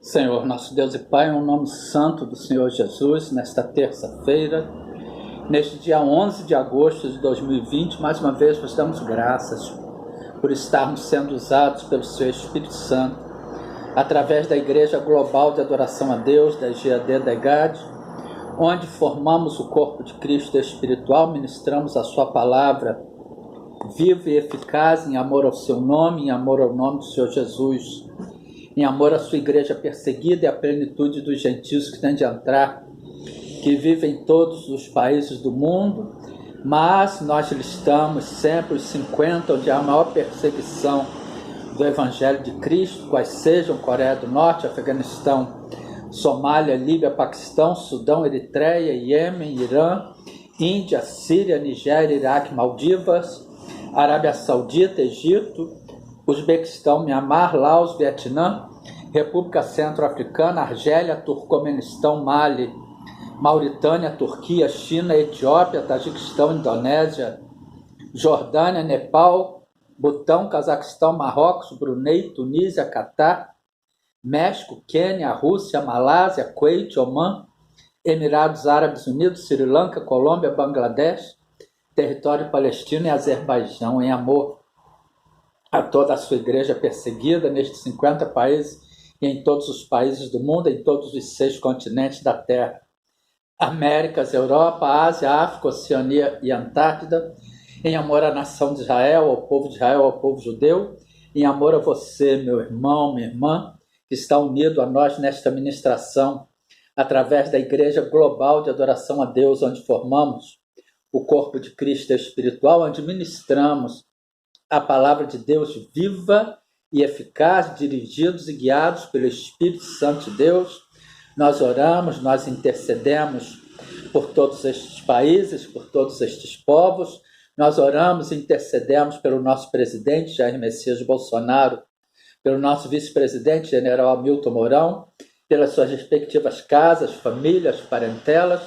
Senhor, nosso Deus e Pai, no nome santo do Senhor Jesus, nesta terça-feira, neste dia 11 de agosto de 2020, mais uma vez vos damos graças por estarmos sendo usados pelo Seu Espírito Santo, através da Igreja Global de Adoração a Deus, da IGAD da IGAD, onde formamos o corpo de Cristo espiritual, ministramos a Sua palavra viva e eficaz em amor ao Seu nome, em amor ao nome do Senhor Jesus, em amor à sua igreja perseguida e à plenitude dos gentios que têm de entrar, que vivem em todos os países do mundo, mas nós listamos sempre os 50 onde há a maior perseguição do Evangelho de Cristo, quais sejam Coreia do Norte, Afeganistão, Somália, Líbia, Paquistão, Sudão, Eritreia, Iêmen, Irã, Índia, Síria, Nigéria, Iraque, Maldivas, Arábia Saudita, Egito, Uzbequistão, Mianmar, Laos, Vietnã, República Centro-Africana, Argélia, Turcomenistão, Mali, Mauritânia, Turquia, China, Etiópia, Tajiquistão, Indonésia, Jordânia, Nepal, Butão, Cazaquistão, Marrocos, Brunei, Tunísia, Catar, México, Quênia, Rússia, Malásia, Kuwait, Omã, Emirados Árabes Unidos, Sri Lanka, Colômbia, Bangladesh, território palestino e Azerbaijão, em amor a toda a sua igreja perseguida nestes 50 países e em todos os países do mundo, em todos os 6 continentes da Terra. Américas, Europa, Ásia, África, Oceania e Antártida, em amor à nação de Israel, ao povo de Israel, ao povo judeu, em amor a você, meu irmão, minha irmã, que está unido a nós nesta ministração, através da Igreja Global de Adoração a Deus, onde formamos o corpo de Cristo espiritual, onde ministramos a palavra de Deus viva e eficaz, dirigidos e guiados pelo Espírito Santo de Deus. Nós oramos, nós intercedemos por todos estes países, por todos estes povos. Nós oramos e intercedemos pelo nosso presidente Jair Messias Bolsonaro, pelo nosso vice-presidente general Hamilton Mourão, pelas suas respectivas casas, famílias, parentelas.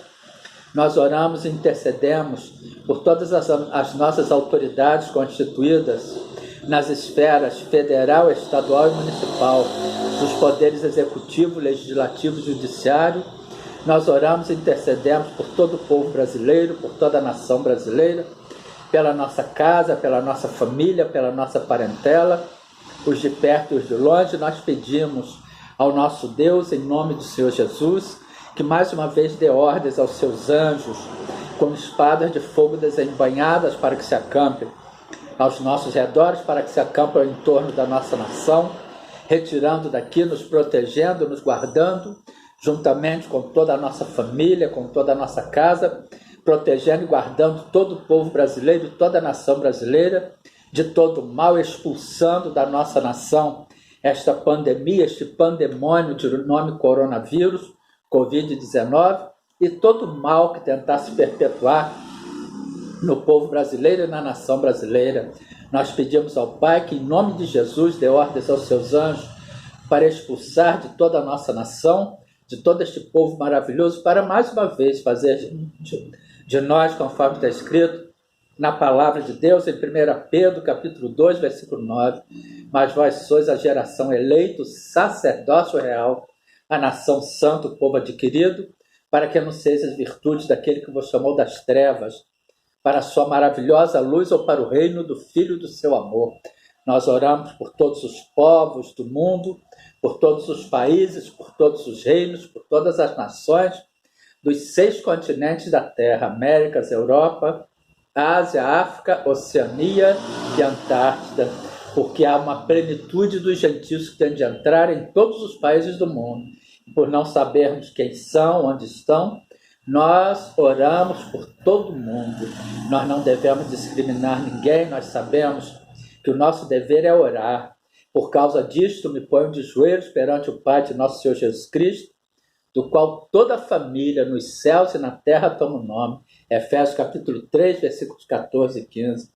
Nós oramos e intercedemos por todas as nossas autoridades constituídas nas esferas federal, estadual e municipal, dos poderes executivo, legislativo e judiciário. Nós oramos e intercedemos por todo o povo brasileiro, por toda a nação brasileira, pela nossa casa, pela nossa família, pela nossa parentela, os de perto e os de longe. Nós pedimos ao nosso Deus, em nome do Senhor Jesus, que mais uma vez dê ordens aos seus anjos, com espadas de fogo desembainhadas para que se acampem aos nossos redores, para que se acampem em torno da nossa nação, retirando daqui, nos protegendo, nos guardando, juntamente com toda a nossa família, com toda a nossa casa, protegendo e guardando todo o povo brasileiro e toda a nação brasileira, de todo o mal, expulsando da nossa nação esta pandemia, este pandemônio de nome coronavírus, Covid-19, e todo o mal que tentar se perpetuar no povo brasileiro e na nação brasileira. Nós pedimos ao Pai que, em nome de Jesus, dê ordens aos seus anjos para expulsar de toda a nossa nação, de todo este povo maravilhoso, para mais uma vez fazer de nós, conforme está escrito na palavra de Deus, em 1 Pedro, capítulo 2, versículo 9, mas vós sois a geração eleita, o sacerdócio real, a nação santa, o povo adquirido, para que anuncieis as virtudes daquele que vos chamou das trevas, para a sua maravilhosa luz ou para o reino do Filho do seu amor. Nós oramos por todos os povos do mundo, por todos os países, por todos os reinos, por todas as nações, dos 6 continentes da Terra, Américas, Europa, Ásia, África, Oceania e Antártida, porque há uma plenitude dos gentios que têm de entrar em todos os países do mundo. Por não sabermos quem são, onde estão, nós oramos por todo mundo. Nós não devemos discriminar ninguém, nós sabemos que o nosso dever é orar. Por causa disto, me ponho de joelhos perante o Pai de nosso Senhor Jesus Cristo, do qual toda a família nos céus e na terra toma o nome. Efésios capítulo 3, versículos 14 e 15.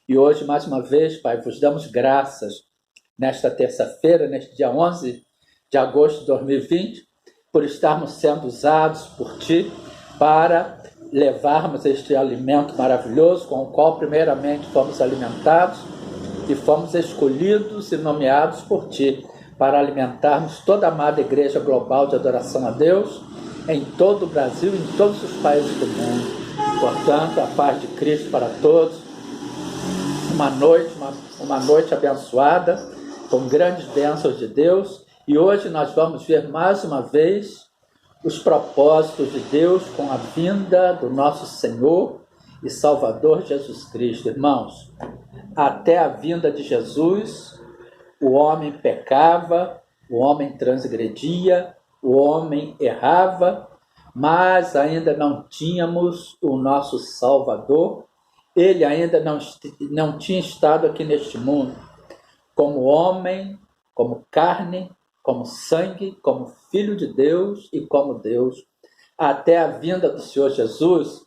E hoje, mais uma vez, Pai, vos damos graças nesta terça-feira, neste dia 11 de agosto de 2020, por estarmos sendo usados por Ti para levarmos este alimento maravilhoso com o qual primeiramente fomos alimentados e fomos escolhidos e nomeados por Ti para alimentarmos toda a amada Igreja Global de Adoração a Deus em todo o Brasil e em todos os países do mundo. Portanto, a paz de Cristo para todos. Uma noite abençoada, com grandes bênçãos de Deus. E hoje nós vamos ver mais uma vez os propósitos de Deus com a vinda do nosso Senhor e Salvador Jesus Cristo. Irmãos, até a vinda de Jesus, o homem pecava, o homem transgredia, o homem errava, mas ainda não tínhamos o nosso Salvador. Ele ainda não tinha estado aqui neste mundo como homem, como carne, como sangue, como Filho de Deus e como Deus. Até a vinda do Senhor Jesus,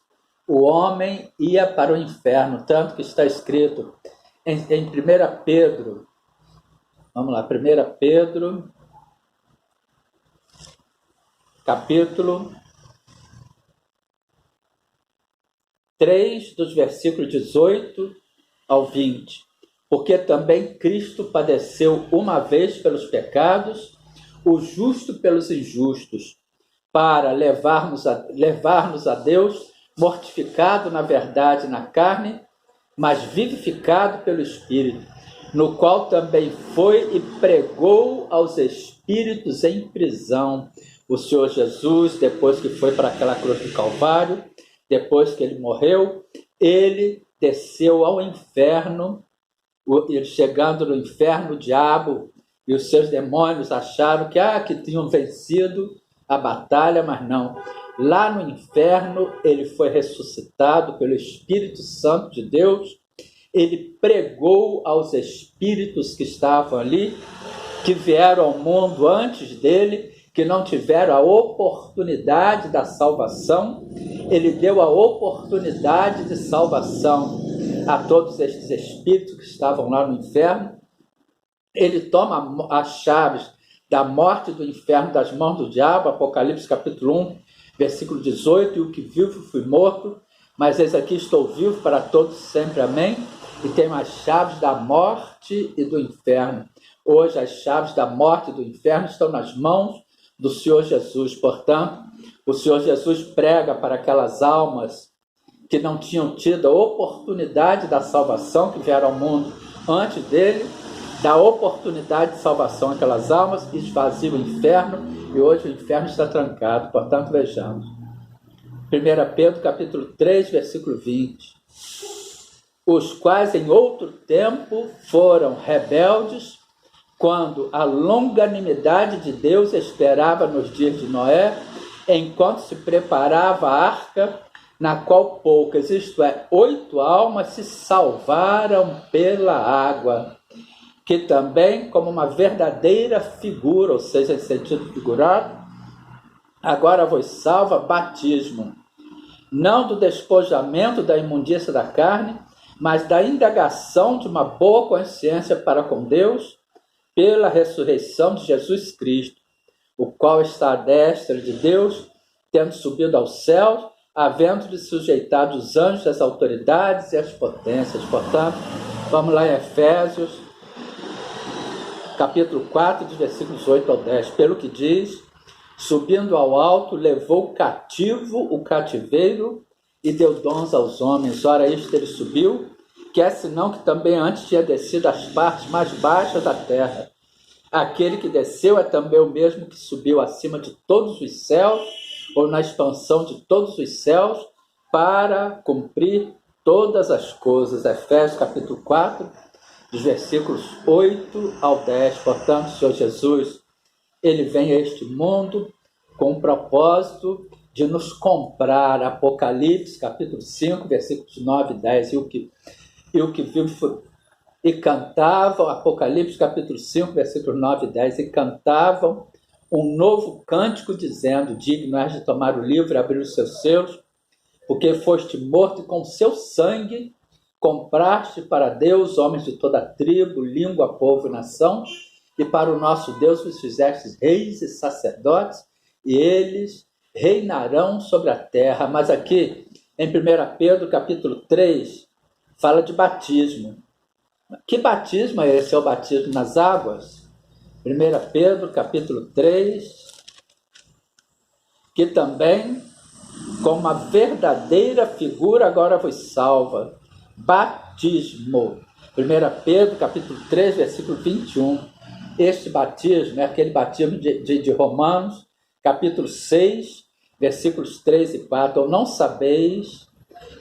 o homem ia para o inferno, tanto que está escrito em 1 Pedro, vamos lá, 1 Pedro, capítulo 3, dos versículos 18 ao 20. Porque também Cristo padeceu uma vez pelos pecados, o justo pelos injustos, para levar-nos a Deus, mortificado na verdade na carne, mas vivificado pelo Espírito, no qual também foi e pregou aos espíritos em prisão. O Senhor Jesus, depois que foi para aquela cruz do Calvário, depois que ele morreu, ele desceu ao inferno. Chegando no inferno, o diabo e os seus demônios acharam que tinham vencido a batalha, mas não. Lá no inferno, ele foi ressuscitado pelo Espírito Santo de Deus. Ele pregou aos espíritos que estavam ali, que vieram ao mundo antes dele, que não tiveram a oportunidade da salvação. Ele deu a oportunidade de salvação a todos estes espíritos que estavam lá no inferno. Ele toma as chaves da morte do inferno das mãos do diabo, Apocalipse capítulo 1, versículo 18, e o que vivo fui morto, mas eis aqui estou vivo para todos sempre, amém? E tem as chaves da morte e do inferno. Hoje as chaves da morte e do inferno estão nas mãos do Senhor Jesus. Portanto, o Senhor Jesus prega para aquelas almas que não tinham tido a oportunidade da salvação, que vieram ao mundo antes dele, dá oportunidade de salvação àquelas almas, esvazia o inferno, e hoje o inferno está trancado. Portanto, vejamos. 1 Pedro capítulo 3, versículo 20. Os quais em outro tempo foram rebeldes, quando a longanimidade de Deus esperava nos dias de Noé, enquanto se preparava a arca, na qual poucas, isto é, 8 almas, se salvaram pela água, que também, como uma verdadeira figura, ou seja, em sentido figurado, agora vos salva batismo, não do despojamento da imundícia da carne, mas da indagação de uma boa consciência para com Deus, pela ressurreição de Jesus Cristo, o qual está à destra de Deus, tendo subido aos céus, havendo de sujeitar os anjos, as autoridades e as potências. Portanto, vamos lá em Efésios, capítulo 4, dos versículos 8 ao 10. Pelo que diz, subindo ao alto, levou cativo o cativeiro e deu dons aos homens. Ora, isto ele subiu, que é senão que também antes tinha descido às partes mais baixas da terra. Aquele que desceu é também o mesmo que subiu acima de todos os céus, ou na expansão de todos os céus, para cumprir todas as coisas. Efésios capítulo 4, dos versículos 8 ao 10. Portanto, o Senhor Jesus, ele vem a este mundo com o propósito de nos comprar. Apocalipse capítulo 5, versículos 9 e 10. E o que viu foi... E cantavam, Apocalipse capítulo 5, versículos 9 e 10, e cantavam um novo cântico, dizendo: digno és de tomar o livro e abrir os seus selos, porque foste morto e com seu sangue compraste para Deus homens de toda tribo, língua, povo e nação, e para o nosso Deus vos fizestes reis e sacerdotes, e eles reinarão sobre a terra. Mas aqui, em 1 Pedro capítulo 3, fala de batismo. Que batismo é esse? É o batismo nas águas? 1 Pedro, capítulo 3, que também, com uma verdadeira figura, agora vos salva. Batismo. 1 Pedro, capítulo 3, versículo 21. Este batismo é aquele batismo de Romanos, capítulo 6, versículos 3 e 4. Ou não sabeis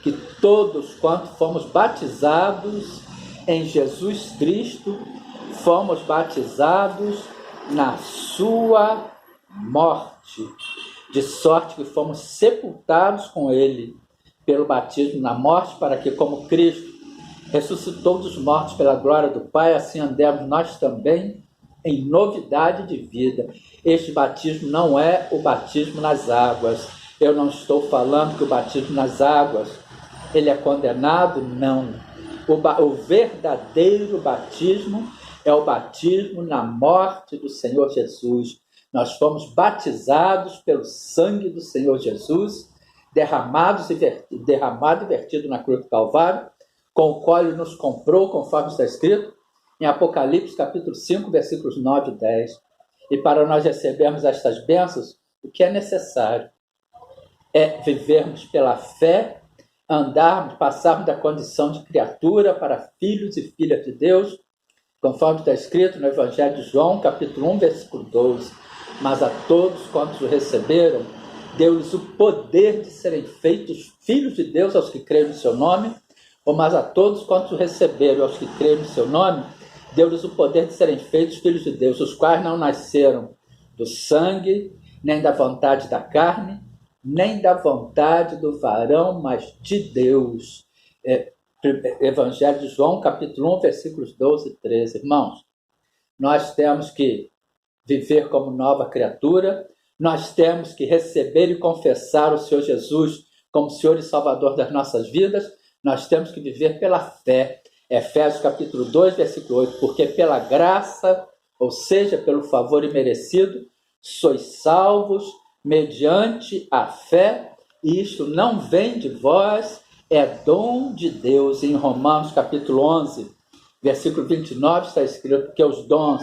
que todos quanto fomos batizados em Jesus Cristo, fomos batizados na sua morte, de sorte que fomos sepultados com ele pelo batismo na morte, para que, como Cristo ressuscitou dos mortos pela glória do Pai, assim andemos nós também em novidade de vida. Este batismo não é o batismo nas águas. Eu não estou falando que o batismo nas águas ele é condenado, não. O verdadeiro batismo é o batismo na morte do Senhor Jesus. Nós fomos batizados pelo sangue do Senhor Jesus, derramado e vertido na cruz do Calvário, com o qual ele nos comprou, conforme está escrito em Apocalipse, capítulo 5, versículos 9 e 10. E para nós recebermos estas bênçãos, o que é necessário é vivermos pela fé, andarmos, passarmos da condição de criatura para filhos e filhas de Deus, conforme está escrito no Evangelho de João, capítulo 1, versículo 12. Mas a todos quantos o receberam, deu-lhes o poder de serem feitos filhos de Deus aos que creem no seu nome, mas a todos quantos o receberam, aos que creem no seu nome, deu-lhes o poder de serem feitos filhos de Deus, os quais não nasceram do sangue, nem da vontade da carne, nem da vontade do varão, mas de Deus. Evangelho de João, capítulo 1, versículos 12 e 13. Irmãos, nós temos que viver como nova criatura, nós temos que receber e confessar o Senhor Jesus como Senhor e Salvador das nossas vidas, nós temos que viver pela fé. Efésios capítulo 2, versículo 8, porque pela graça, ou seja, pelo favor imerecido, sois salvos mediante a fé, e isto não vem de vós, é dom de Deus. Em Romanos capítulo 11, versículo 29, está escrito que os dons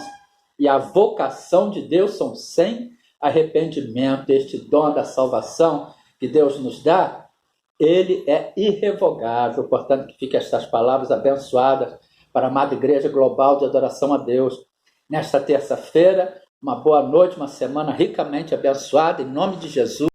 e a vocação de Deus são sem arrependimento. Este dom da salvação que Deus nos dá, ele é irrevogável. Portanto, que fiquem estas palavras abençoadas para a amada Igreja Global de Adoração a Deus. Nesta terça-feira, uma boa noite, uma semana ricamente abençoada, em nome de Jesus.